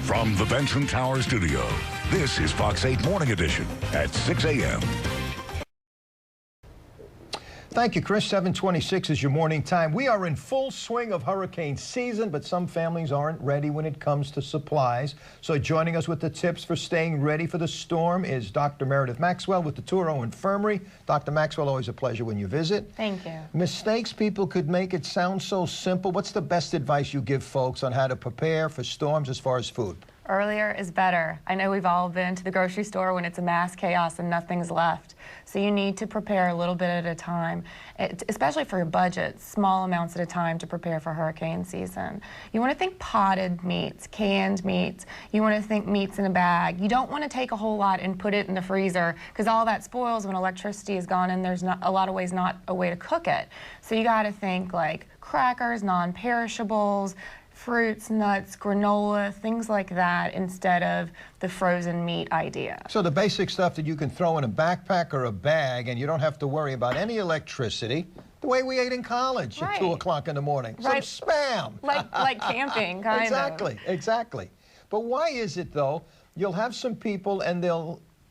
From the Benson Tower Studio, this is Fox 8 Morning Edition at 6 a.m. Thank you, Chris. 7:26 is your morning time. We are in full swing of hurricane season, but some families aren't ready when it comes to supplies. So joining us with the tips for staying ready for the storm is Dr. Meredith Maxwell with the Touro Infirmary. Dr. Maxwell, always a pleasure when you visit. Thank you. Mistakes people could make it sound so simple. What's the best advice you give folks on how to prepare for storms as far as food? Earlier is better. I know we've all been to the grocery store when it's a mass chaos and nothing's left. So you need to prepare a little bit at a time, especially for your budget, small amounts at a time to prepare for hurricane season. You want to think potted meats, canned meats. You want to think meats in a bag. You don't want to take a whole lot and put it in the freezer because all that spoils when electricity is gone and there's not a lot of ways not a way to cook it. So you got to think like crackers, non-perishables, fruits, nuts, granola, things like that instead of the frozen meat idea. So the basic stuff that you can throw in a backpack or a bag and you don't have to worry about any electricity, the way we ate in college at 2 o'clock in the morning. Right. Some Spam. Like camping, kind of. Exactly. But why is it, though, you'll have some people and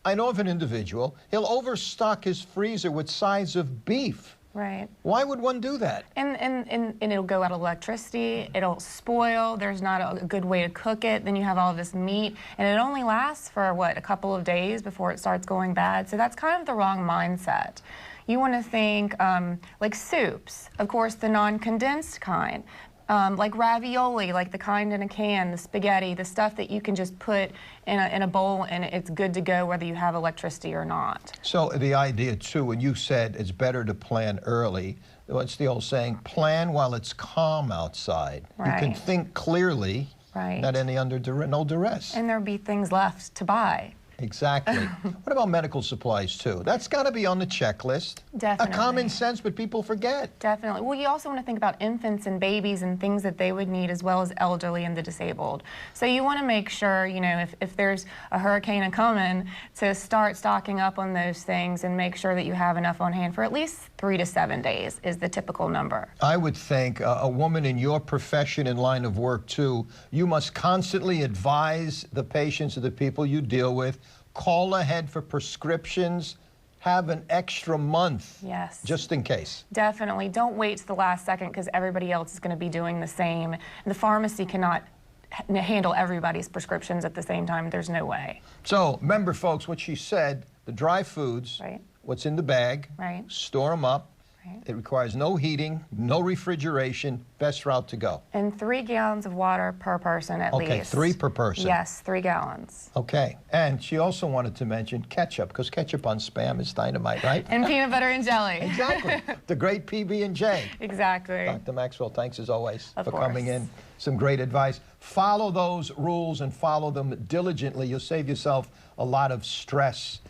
I know of an individual, he'll overstock his freezer with sides of beef. Right. Why would one do that? And it'll go out of electricity, it'll spoil, there's not a good way to cook it, then you have all this meat, and it only lasts for, what, a couple of days before it starts going bad, so that's kind of the wrong mindset. You want to think like soups, of course the non-condensed kind, like ravioli, like the kind in a can, the spaghetti, the stuff that you can just put in a bowl and it's good to go whether you have electricity or not. So the idea, too, when you said it's better to plan early, what's the old saying, plan while it's calm outside. Right. You can think clearly, right. Not any no duress. And there'll be things left to buy. Exactly. What about medical supplies, too? That's got to be on the checklist. Definitely. A common sense, but people forget. Definitely. Well, you also want to think about infants and babies and things that they would need, as well as elderly and the disabled. So you want to make sure, you know, if there's a hurricane coming, to start stocking up on those things and make sure that you have enough on hand for at least 3 to 7 days is the typical number. I would think a woman in your profession and line of work, too, you must constantly advise the patients or the people you deal with, call ahead for prescriptions, have an extra month. Yes. Just in case. Definitely. Don't wait to the last second because everybody else is going to be doing the same. And the pharmacy cannot handle everybody's prescriptions at the same time. There's no way. So remember, folks, what she said, the dry foods, right. What's in the bag, right. Store them up. Right. It requires no heating, no refrigeration, best route to go. And 3 gallons of water per person at least. Okay, 3 per person. Yes, 3 gallons. Okay, and she also wanted to mention ketchup, because ketchup on Spam is dynamite, right? And peanut butter and jelly. Exactly, the great PB&J. Exactly. Dr. Maxwell, thanks as always for course. coming in. Some great advice. Follow those rules and follow them diligently. You'll save yourself a lot of stress.